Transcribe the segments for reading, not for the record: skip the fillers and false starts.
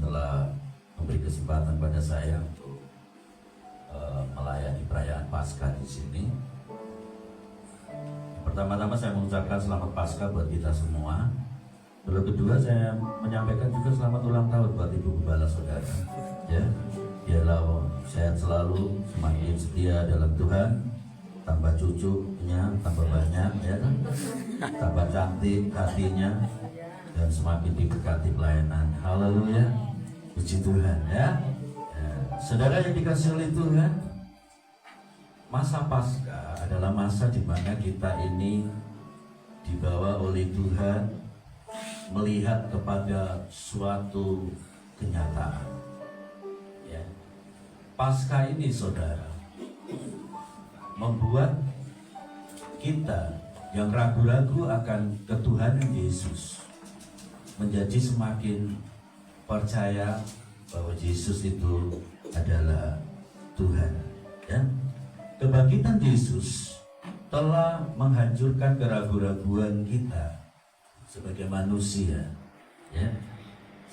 telah memberi kesempatan pada saya untuk melayani perayaan Paskah di sini. Pertama-tama saya mengucapkan selamat Paskah buat kita semua. Lalu kedua saya menyampaikan juga selamat ulang tahun buat Ibu Gembala Saudara. Ya, biarlah sehat selalu, semakin setia dalam Tuhan, tambah cucunya, tambah banyak, ya kan? Tambah cantik hatinya, dan semakin diberkati pelayanan. Haleluya, puji Tuhan, ya. Saudara yang dikasihi oleh Tuhan, masa Paskah adalah masa di mana kita ini dibawa oleh Tuhan melihat kepada suatu kenyataan. Ya. Paskah ini, saudara, membuat kita yang ragu-ragu akan ketuhanan Yesus menjadi semakin percaya bahwa Yesus itu adalah Tuhan. Ya. Kebangkitan Yesus telah menghancurkan keraguan-raguan kita sebagai manusia. Ya.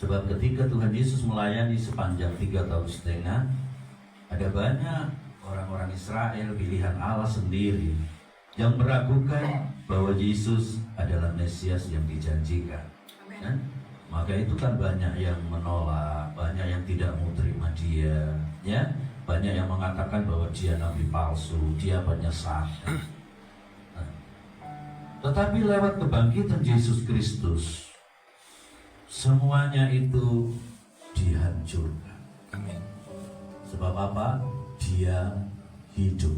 Sebab ketika Tuhan Yesus melayani sepanjang 3,5 tahun, ada banyak orang-orang Israel pilihan Allah sendiri yang meragukan bahwa Yesus adalah Mesias yang dijanjikan. Ya. Maka itu kan banyak yang menolak, banyak yang tidak mau terima dia, ya, banyak yang mengatakan bahwa dia nabi palsu, dia penyesat. Nah, tetapi lewat kebangkitan Yesus Kristus, semuanya itu dihancurkan. Amin. Sebab apa? Dia hidup.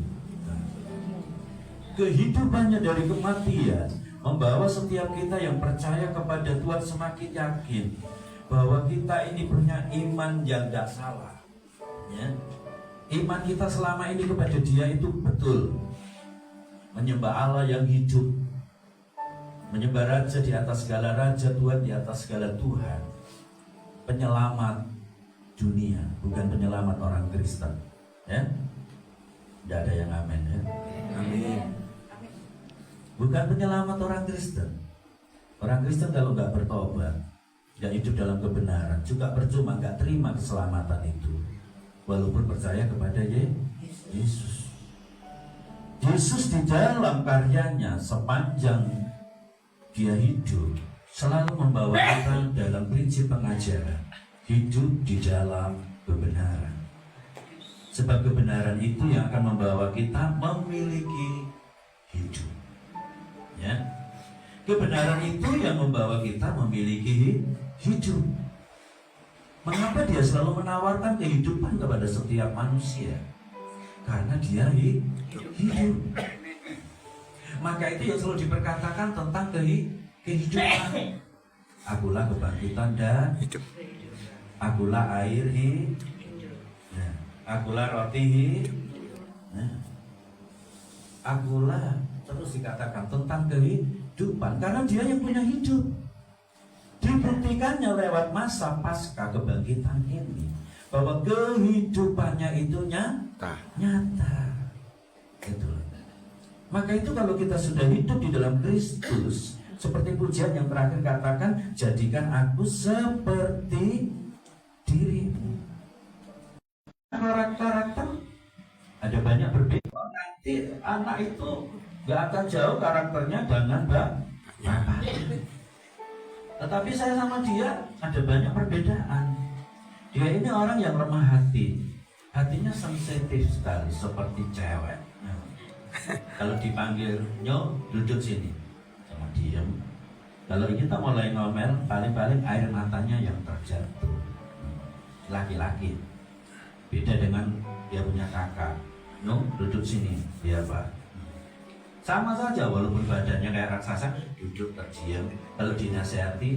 Kehidupannya dari kematian membawa setiap kita yang percaya kepada Tuhan semakin yakin bahwa kita ini punya iman yang tidak salah. Ya. Iman kita selama ini kepada Dia itu betul. Menyembah Allah yang hidup, menyembah Raja di atas segala raja, Tuhan di atas segala Tuhan, penyelamat dunia, bukan penyelamat orang Kristen. Ya, tidak ada yang amin, ya. Amin. Bukan penyelamat orang Kristen. Orang Kristen kalau nggak bertobat, nggak hidup dalam kebenaran, juga percuma, nggak terima keselamatan itu, walaupun percaya kepada Yesus. Yesus di dalam karyanya sepanjang dia hidup selalu membawa kita dalam prinsip pengajaran hidup di dalam kebenaran. Sebab kebenaran itu yang akan membawa kita memiliki hidup. Ya. Kebenaran itu yang membawa kita memiliki hidup. Mengapa dia selalu menawarkan kehidupan kepada setiap manusia? Karena dia hidup. Maka itu yang selalu diperkatakan tentang kehidupan. Akulah kebangkitan dan hidup. Akulah air hidup. Nah, akulah roti hidup. Nah, akulah, terus dikatakan tentang kehidupan, karena dia yang punya hidup. Dibuktikannya lewat masa pasca kebangkitan ini bahwa kehidupannya itu nyata. Itu. Maka itu kalau kita sudah hidup di dalam Kristus, seperti pujian yang terakhir katakan, jadikan aku seperti dirimu. Karakter ada banyak berbeda. Nanti anak itu gak akan jauh karakternya dengan bapak. Tetapi saya sama dia ada banyak perbedaan. Dia ini orang yang lemah hati, hatinya sensitif sekali seperti cewek. Kalau dipanggil Nyo, duduk sini, sama diem. Kalau kita mulai ngomel, paling-paling air matanya yang terjatuh. Laki-laki. Beda dengan dia punya kakak. No, duduk sini, dia Pak. Sama saja walaupun badannya kayak raksasa, duduk terdiam. Kalau dinasehati,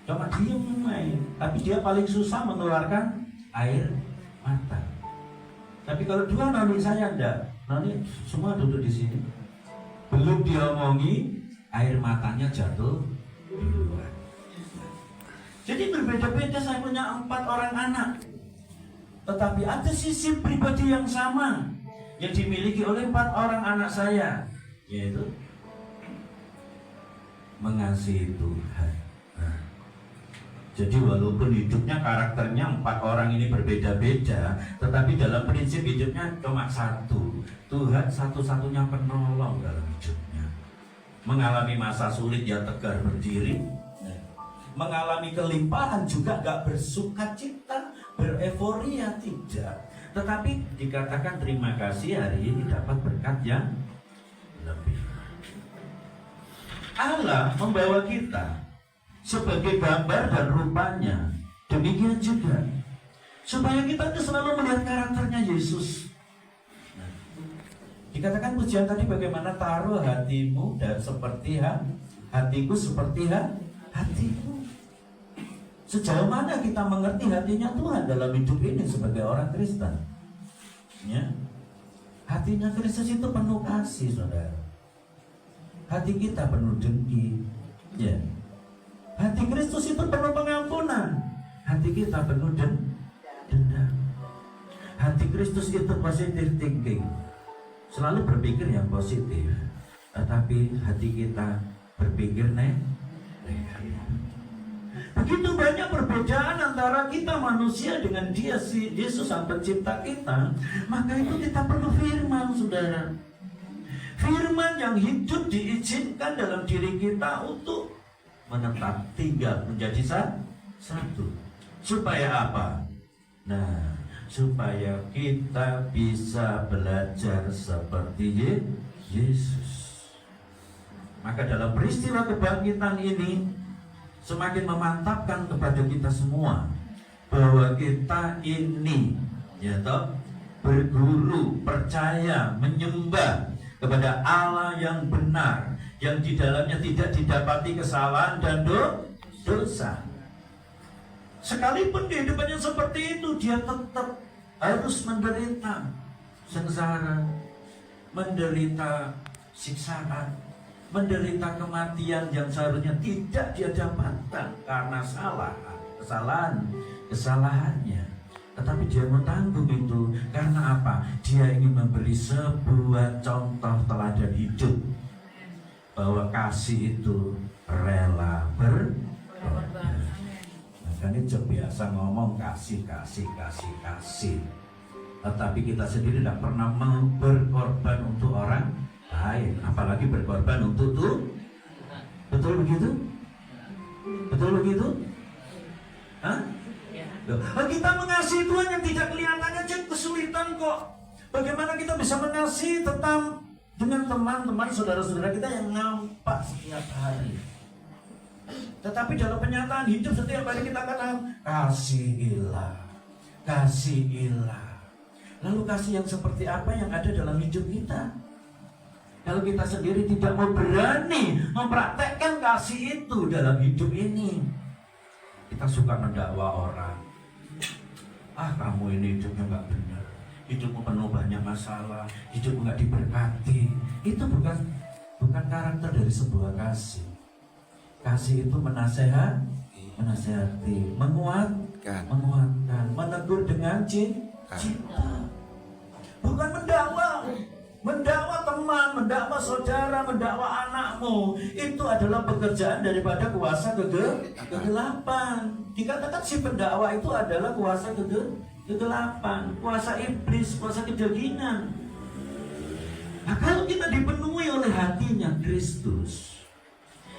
cuma diem main. Tapi dia paling susah mengeluarkan air mata. Tapi kalau dua noni saya enggak. Noni semua duduk di sini. Belum diomongi, air matanya jatuh duluan. Jadi berbeda-beda, saya punya 4 orang anak. Tetapi ada sisi pribadi yang sama yang dimiliki oleh 4 orang anak saya, yaitu mengasihi Tuhan. Nah, Jadi walaupun hidupnya karakternya 4 orang ini berbeda-beda, tetapi dalam prinsip hidupnya cuma satu. Tuhan satu-satunya penolong dalam hidupnya. Mengalami masa sulit ya tegar berdiri, mengalami kelimpahan juga gak bersuka cita, bereforia tidak. Tetapi dikatakan terima kasih hari ini dapat berkat yang lebih. Allah membawa kita sebagai gambar dan rupanya. Demikian juga supaya kita itu selalu melihat karakternya Yesus. Nah, dikatakan pujian tadi bagaimana taruh hatimu dan seperti hatiku seperti hatimu. Sejauh mana kita mengerti hatinya Tuhan dalam hidup ini sebagai orang Kristen? Ya. Hatinya Kristus itu penuh kasih, saudara. Hati kita penuh dengki. Ya. Hati Kristus itu penuh pengampunan. Hati kita penuh dendam. Hati Kristus itu positive thinking, selalu berpikir yang positif. Tetapi hati kita berpikir negatif. Begitu banyak perbedaan antara kita manusia dengan Dia, si Yesus Sang Pencipta kita. Maka itu kita perlu firman, saudara. Firman yang hidup diizinkan dalam diri kita untuk menetap, tinggal, menjadi satu. Supaya apa? Nah, supaya kita bisa belajar seperti Yesus. Maka dalam peristiwa kebangkitan ini semakin memantapkan kepada kita semua bahwa kita ini berguru, percaya, menyembah kepada Allah yang benar, yang di dalamnya tidak didapati kesalahan dan dosa. Sekalipun kehidupannya seperti itu, dia tetap harus menderita sengsara, menderita siksaan, menderita kematian yang seharusnya tidak dia dapatkan karena kesalahannya. Tetapi dia menanggung itu karena apa? Dia ingin memberi sebuah contoh teladan hidup bahwa kasih itu rela berkorban. Makanya biasa ngomong kasih. Tetapi kita sendiri tidak pernah berkorban untuk orang lain, apalagi berkorban untuk Tuhan. Betul begitu? Betul begitu? Hah? Kita mengasihi Tuhan yang tidak kelihatannya aja kesulitan kok. Bagaimana kita bisa mengasihi tetap dengan teman-teman saudara-saudara kita yang nampak setiap hari, tetapi dalam penyataan hidup setiap hari kita katakan kasihilah. Lalu kasih yang seperti apa yang ada dalam hidup kita? Kalau kita sendiri tidak mau berani mempraktekkan kasih itu dalam hidup ini, kita suka mendakwa orang. Kamu ini hidupnya nggak benar, hidupmu penuh banyak masalah, hidupmu nggak diberkati. Itu bukan karakter dari sebuah kasih. Kasih itu menasehati, menguatkan, menegur dengan cinta. Bukan mendakwa teman, mendakwa saudara, mendakwa anakmu. Itu adalah pekerjaan daripada kuasa kegelapan. Dikatakan si pendakwa itu adalah kuasa kegelapan, kuasa iblis, kuasa kedagingan. Nah, kalau kita dipenuhi oleh hatinya Kristus,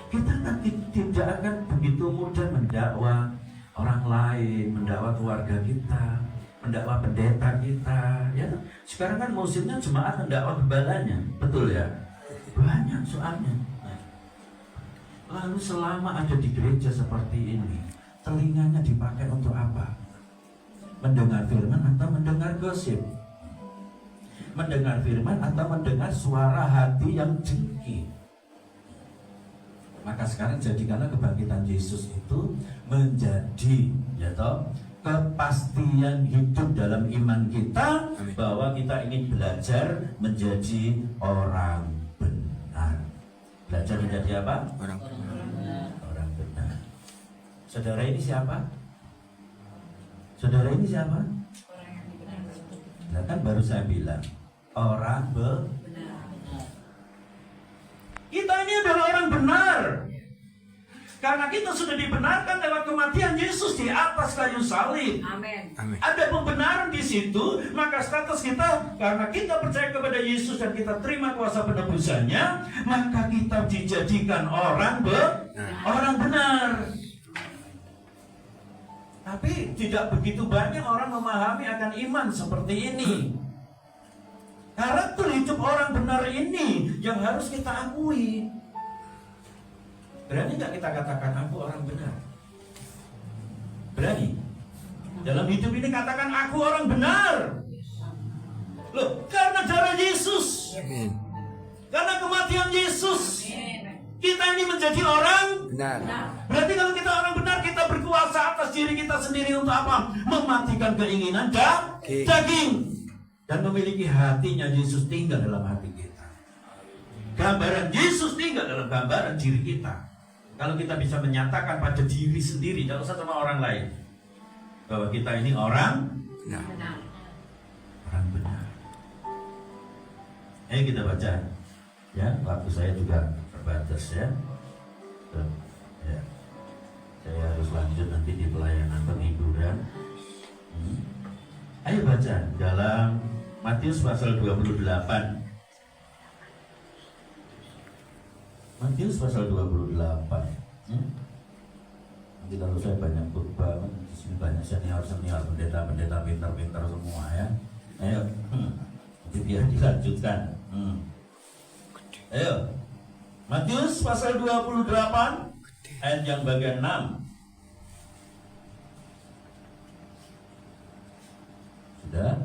kita tidak akan begitu mudah mendakwa orang lain, mendakwa keluarga kita, mendakwa pendeta kita. Ya, sekarang kan musimnya jemaat mendakwa gembalanya, betul ya? Banyak soalnya. Lalu selama ada di gereja seperti ini, telinganya dipakai untuk apa? Mendengar firman atau mendengar gosip? Mendengar firman atau mendengar suara hati yang jengki? Maka sekarang jadikanlah kebangkitan Yesus itu menjadi kepastian hidup dalam iman kita. Amin. Bahwa kita ingin belajar menjadi orang benar. Belajar menjadi apa? Orang benar. Saudara ini siapa? Saudara ini siapa? Nah, kan baru saya bilang orang benar. Kita ini adalah orang benar. Karena kita sudah dibenarkan lewat kematian Yesus di atas kayu salib. Amin. Ada pembenaran di situ, maka status kita, karena kita percaya kepada Yesus dan kita terima kuasa penebusannya, maka kita dijadikan orang benar. Tapi tidak begitu banyak orang memahami akan iman seperti ini. Karakter hidup orang benar ini yang harus kita akui. Berani nggak kita katakan aku orang benar? Berani? Dalam hidup ini katakan aku orang benar. Loh, karena darah Yesus. Amin. Karena kematian Yesus. Kita ini menjadi orang Benar. Berarti kalau kita orang benar, kita berkuasa atas diri kita sendiri untuk apa? Mematikan keinginan daging. Dan memiliki hatinya Yesus tinggal dalam hati kita. Gambaran Yesus tinggal dalam gambaran diri kita. Kalau kita bisa menyatakan pada diri sendiri, tidak usah sama orang lain, bahwa kita ini orang Benar. benar. Ayo kita baca. Ya, waktu saya juga terbatas ya. Ya. Saya harus lanjut nanti di pelayanan penghiburan. Ayo baca dalam Matius pasal 28. Matius pasal 28. Nanti kalau saya banyak khotbah, di sini banyak senior, pendeta pintar-pintar semua ya. Ayo, nanti biar dilanjutkan. Ayo, Matius pasal 28 ayat yang bagian 6. Sudah?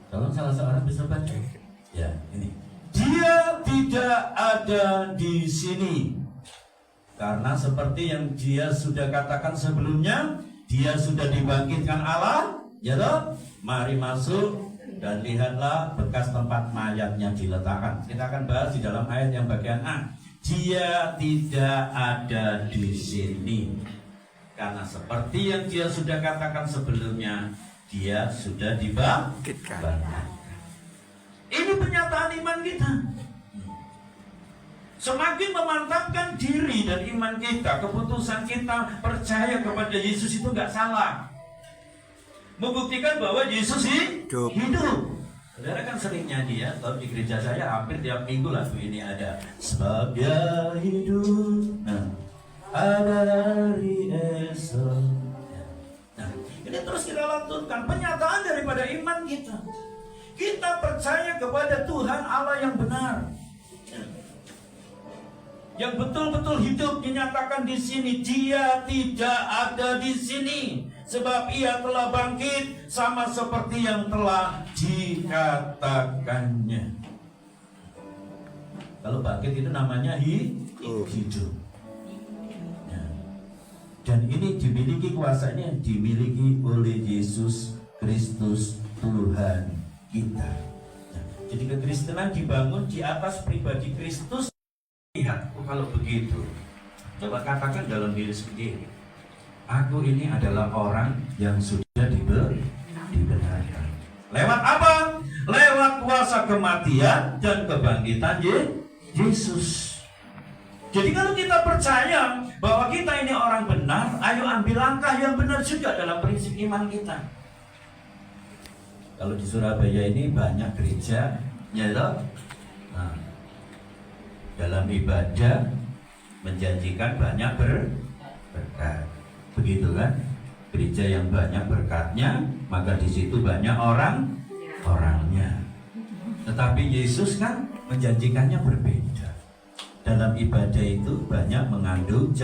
Kalau salah seorang bisa baca. Ya, ini. Dia tidak ada di sini. Karena seperti yang dia sudah katakan sebelumnya, dia sudah dibangkitkan Allah, ya toh? Mari masuk dan lihatlah bekas tempat mayatnya diletakkan. Kita akan bahas di dalam ayat yang bagian A. Dia tidak ada di sini. Karena seperti yang dia sudah katakan sebelumnya, dia sudah dibangkitkan. Ini pernyataan iman kita. Semakin memantapkan diri dan iman kita, keputusan kita percaya kepada Yesus itu nggak salah. Membuktikan bahwa Yesus hidup. Saudara kan sering nyanyi ya, kalau di gereja saya hampir tiap minggu lagu ini ada. Sebab dia hidup, ada dari esok. Nah, ini terus kita lanjutkan pernyataan daripada iman kita. Kita percaya kepada Tuhan Allah yang benar, yang betul-betul hidup. Dinyatakan di sini, dia tidak ada di sini, sebab ia telah bangkit sama seperti yang telah dikatakannya. Kalau bangkit itu namanya hidup. Dan ini dimiliki, kuasanya dimiliki oleh Yesus Kristus Tuhan kita. Jadi kekristenan dibangun di atas pribadi Kristus. Lihat, kalau begitu, coba katakan dalam diri sendiri, aku ini adalah orang yang sudah dibenarkan. Lewat apa? Lewat kuasa kematian dan kebangkitan Yesus. Jadi kalau kita percaya bahwa kita ini orang benar, ayo ambil langkah yang benar juga dalam prinsip iman kita. Kalau di Surabaya ini banyak gereja, ya toh? Nah, dalam ibadah menjanjikan banyak berkat, begitu kan? Gereja yang banyak berkatnya, maka di situ banyak orangnya. Tetapi Yesus kan menjanjikannya berbeda. Dalam ibadah itu banyak mengandung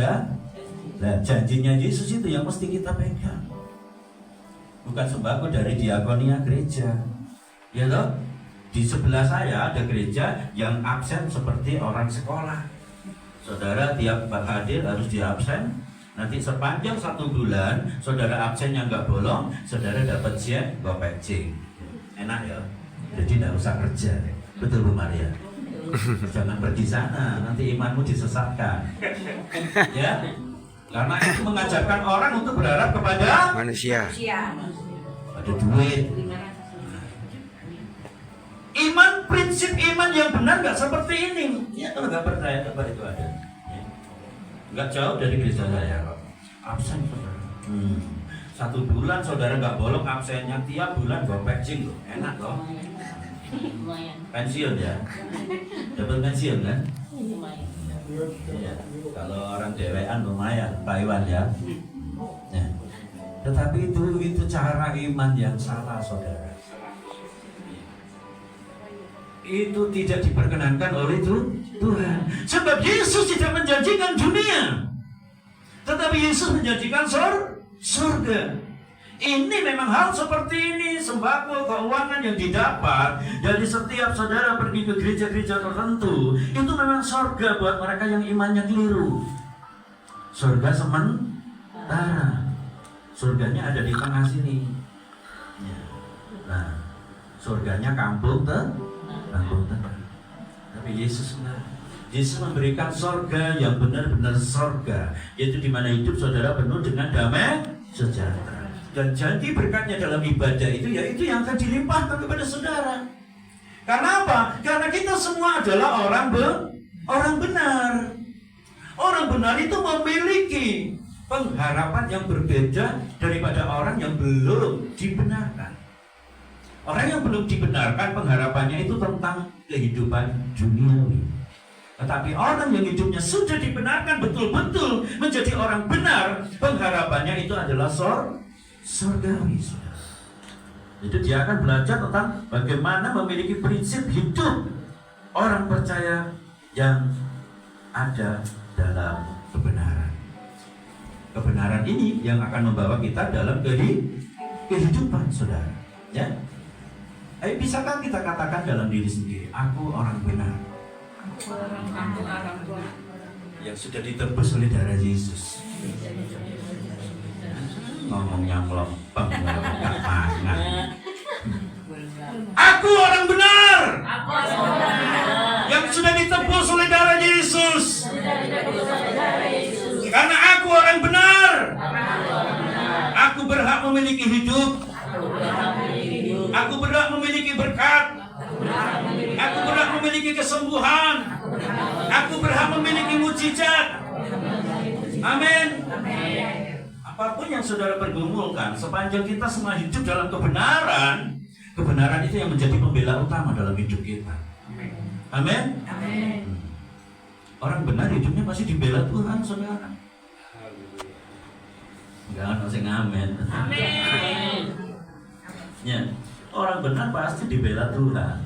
janjinya Yesus itu yang mesti kita pegang. Bukan sembako dari diakonia gereja. Ya toh? Di sebelah saya ada gereja yang absen seperti orang sekolah. Saudara tiap hadir harus diabsen. Nanti sepanjang 1 bulan, saudara absennya nggak bolong, saudara dapat gopecing. Enak ya? Jadi tidak usah kerja. Betul Bu Maria? Jangan pergi sana, nanti imanmu disesatkan. Ya? Karena itu mengajarkan orang untuk berharap kepada manusia. Ada duit. Iman prinsip prinsip iman yang benar nggak seperti ini. Ya kalau nggak percaya apa itu ada. Ya. Nggak jauh dari gereja saya kok. Absen saudara. 1 bulan saudara nggak bolong absennya, tiap bulan gue patching loh, enak loh. Pensiun ya, dapat pensiun kan? Ya. Kalau orang dewean lumayan, Pak Iwan ya. Ya. Tetapi itu cara iman yang salah saudara. Itu tidak diperkenankan oleh Tuhan. Sebab Yesus tidak menjanjikan dunia, tetapi Yesus menjanjikan surga. Ini memang hal seperti ini, sembako, keuangan yang didapat dari setiap saudara pergi ke gereja-gereja tertentu, itu memang surga buat mereka yang imannya keliru. Surga sementara, surganya ada di tengah sini. Nah, surganya kampung tengah. Tapi Yesus memberikan surga yang benar-benar surga, yaitu di mana hidup saudara penuh dengan damai sejahtera. Dan janji berkatnya dalam ibadah itu, yaitu yang akan dilimpahkan kepada saudara. Karena apa? Karena kita semua adalah orang benar. Orang benar itu memiliki pengharapan yang berbeda daripada orang yang belum dibenarkan. Orang yang belum dibenarkan pengharapannya itu tentang kehidupan duniawi. Tetapi orang yang hidupnya sudah dibenarkan betul-betul menjadi orang benar, pengharapannya itu adalah surgawi. Itu dia akan belajar tentang bagaimana memiliki prinsip hidup orang percaya yang ada dalam kebenaran. Kebenaran ini yang akan membawa kita dalam kehidupan saudara. Ya. Ayo, bisakah kita katakan dalam diri sendiri, aku orang benar? Yang sudah ditebus oleh darah Yesus. Ngomongnya melompong, nggak pangan. Aku orang benar. Yang sudah ditebus oleh darah Yesus. Karena aku orang benar. Aku berhak memiliki hidup. Aku berhak memiliki berkat. Aku berhak memiliki kesembuhan. Aku berhak memiliki mujizat. Amin. Apapun yang saudara pergumulkan, sepanjang kita semua hidup dalam kebenaran, kebenaran itu yang menjadi pembela utama dalam hidup kita. Amin. Orang benar hidupnya pasti dibela Tuhan, saudara. Enggak ada yang amin. Amin. Ya, orang benar pasti dibela Tuhan.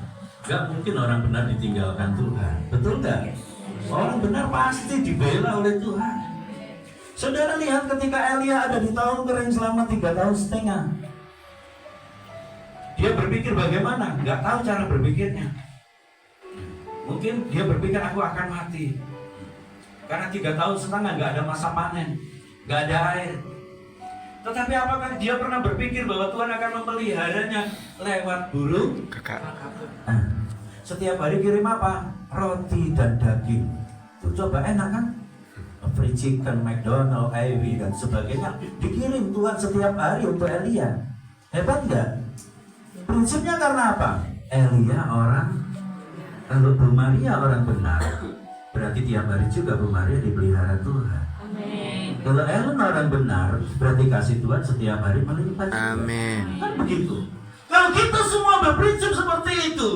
Gak mungkin orang benar ditinggalkan Tuhan. Betul gak? Orang benar pasti dibela oleh Tuhan. Saudara lihat ketika Elia ada di tahun kering selama 3,5 tahun. Dia berpikir bagaimana? Gak tahu cara berpikirnya. Mungkin dia berpikir aku akan mati. Karena 3,5 tahun gak ada masa panen, gak ada air. Tetapi apakah dia pernah berpikir bahwa Tuhan akan memeliharanya lewat burung? Setiap hari kirim apa? Roti dan daging. Tuh, coba enak kan? Free chicken, McDonald, Ivy dan sebagainya dikirim Tuhan setiap hari untuk Elia. Hebat nggak? Prinsipnya karena apa? Elia orang, kalau Bu Maria orang benar, berarti tiap hari juga Bu Maria dipelihara Tuhan. Amin. Kalau Ellen orang benar, berarti kasih Tuhan setiap hari melimpah. Amin. Kan begitu. Kalau kita semua berprinsip seperti itu,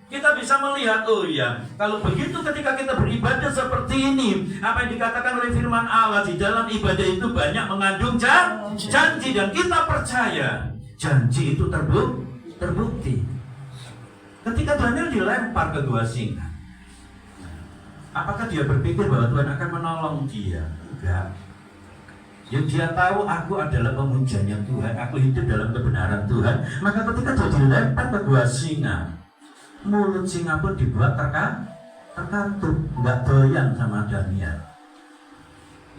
kita bisa melihat, oh ya, kalau begitu ketika kita beribadah seperti ini, apa yang dikatakan oleh firman Allah di dalam ibadah itu banyak mengandung janji, dan kita percaya janji itu terbukti. Ketika Daniel dilempar ke gua singa, apakah dia berpikir bahwa Tuhan akan menolong dia? Enggak. Yang dia tahu, aku adalah pemujanya Tuhan, aku hidup dalam kebenaran Tuhan. Maka ketika dia dilempar ke gua singa, mulut singa pun dibuat terkatup, nggak doyan sama Daniel.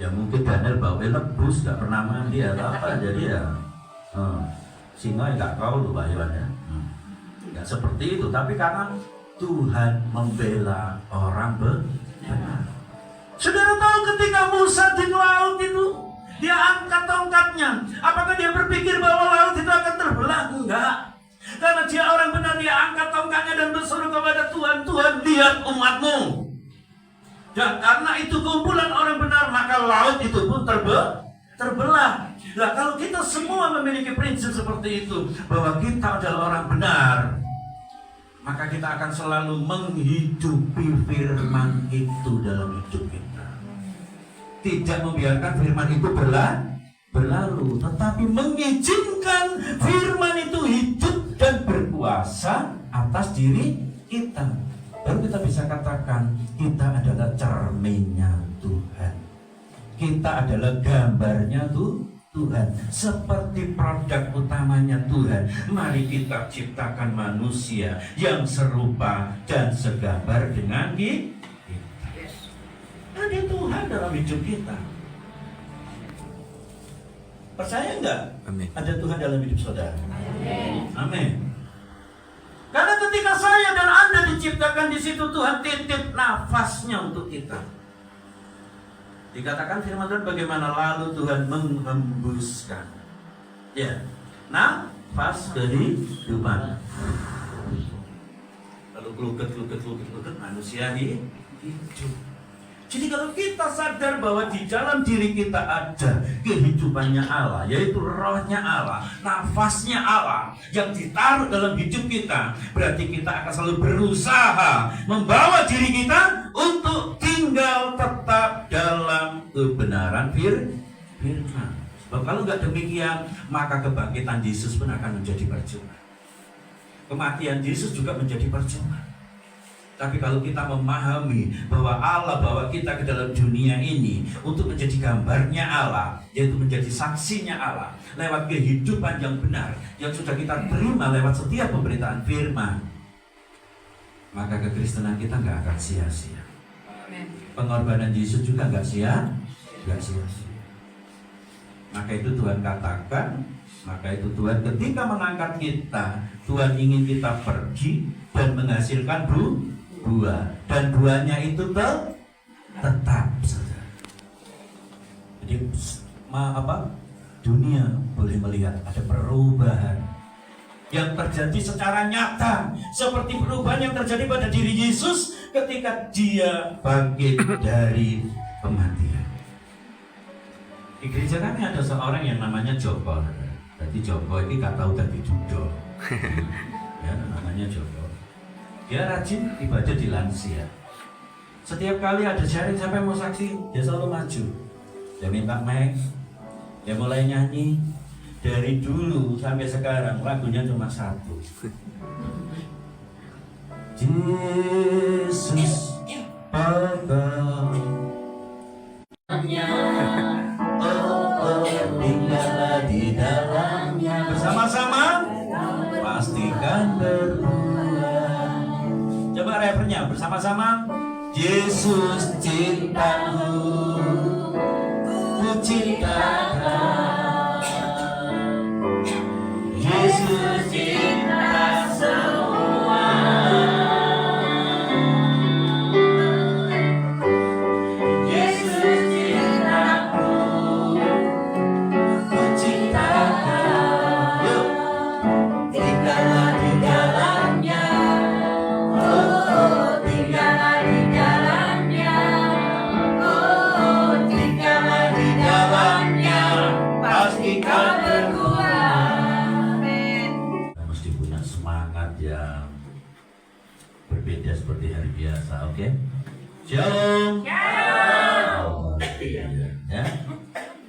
Ya mungkin Daniel baunya lebus, nggak pernah mandi atau apa, jadi ya singa nggak tahu loh Pak Iwan ya. Nggak seperti itu, tapi karena Tuhan membela orang benar. Saudara tahu ketika Musa di laut itu, dia angkat tongkatnya. Apakah dia berpikir bahwa laut itu akan terbelah? Enggak. Karena dia orang benar, dia angkat tongkatnya dan berseru kepada Tuhan, Tuhan lihat umatmu. Dan karena itu kumpulan orang benar, maka laut itu pun terbelah. Nah, kalau kita semua memiliki prinsip seperti itu, bahwa kita adalah orang benar, maka kita akan selalu menghidupi firman itu dalam hidup kita. Tidak membiarkan firman itu berlalu, tetapi mengizinkan firman itu hidup dan berkuasa atas diri kita. Baru kita bisa katakan kita adalah cerminnya Tuhan. Kita adalah gambarnya Tuhan, seperti produk utamanya Tuhan. Mari kita ciptakan manusia yang serupa dan segambar dengan kita. Ada Tuhan dalam hidup kita. Percaya enggak? Amin. Ada Tuhan dalam hidup saudara. Amin. Karena ketika saya dan Anda diciptakan di situ, Tuhan titip nafasnya untuk kita. Dikatakan firman Tuhan bagaimana lalu Tuhan menghembuskan, ya, nafas kehidupan. Lalu keluket manusia hidup. Jadi kalau kita sadar bahwa di dalam diri kita ada kehidupannya Allah, yaitu rohnya Allah, nafasnya Allah yang ditaruh dalam hidup kita, berarti kita akan selalu berusaha membawa diri kita untuk tinggal tetap dalam kebenaran firman. Sebab kalau nggak demikian, maka kebangkitan Yesus pun akan menjadi percuma. Kematian Yesus juga menjadi percuma. Tapi kalau kita memahami bahwa Allah bawa kita ke dalam dunia ini untuk menjadi gambarnya Allah, yaitu menjadi saksinya Allah lewat kehidupan yang benar yang sudah kita terima lewat setiap pemberitaan firman, maka kekristenan kita nggak akan sia-sia. Pengorbanan Yesus juga nggak sia-sia. Maka itu Tuhan katakan, maka itu Tuhan ketika mengangkat kita, Tuhan ingin kita pergi dan menghasilkan buah, dan buahnya itu tetap saja. Jadi dunia boleh melihat ada perubahan yang terjadi secara nyata, seperti perubahan yang terjadi pada diri Yesus ketika dia bangkit dari kematian. Di gereja kami ada seorang yang namanya Joko. Jadi Joko ini gak tahu tadi judo. Ya, namanya Joko. Dia rajin ibadah di lansia. Setiap kali ada sharing sampai mau saksi, dia selalu maju. Dia minta mic, dia mulai nyanyi. Dari dulu sampai sekarang lagunya cuma satu. Yesus Bapa, tinggallah di dalamnya. Bersama-sama pastikan berbuah. Coba refernya bersama-sama. Yesus cintaku, ku cintakan. Yesus cinta semua. Yesus cintaku, ku cintakan. Yuk, tinggallah di dalamnya. Oh, tinggallah di dalamnya. Oh, tinggallah di dalamnya. Pasti kau berbuah. Kita mesti punya semangat yang berbeda seperti hari biasa, oke? Shalom. Ya,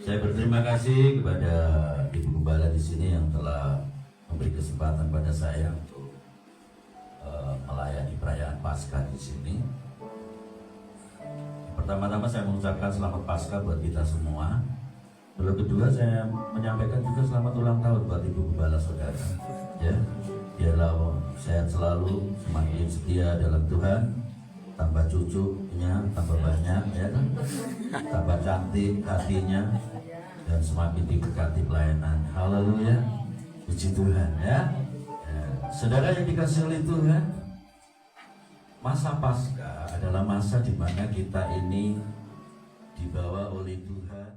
saya berterima kasih kepada Ibu Gembala di sini yang telah memberi kesempatan pada saya untuk melayani perayaan Paskah di sini. Pertama-tama saya mengucapkan selamat Paskah buat kita semua. Lalu kedua saya menyampaikan juga selamat ulang tahun buat Ibu Gembala saudara. Ya, biarlah sehat selalu, semakin setia dalam Tuhan, tambah cucunya tambah banyak, ya kan? Tambah cantik hatinya, dan semakin diberkati pelayanan. Haleluya, puji Tuhan, ya. Saudara yang dikasihi oleh Tuhan, masa Paskah adalah masa di mana kita ini dibawa oleh Tuhan.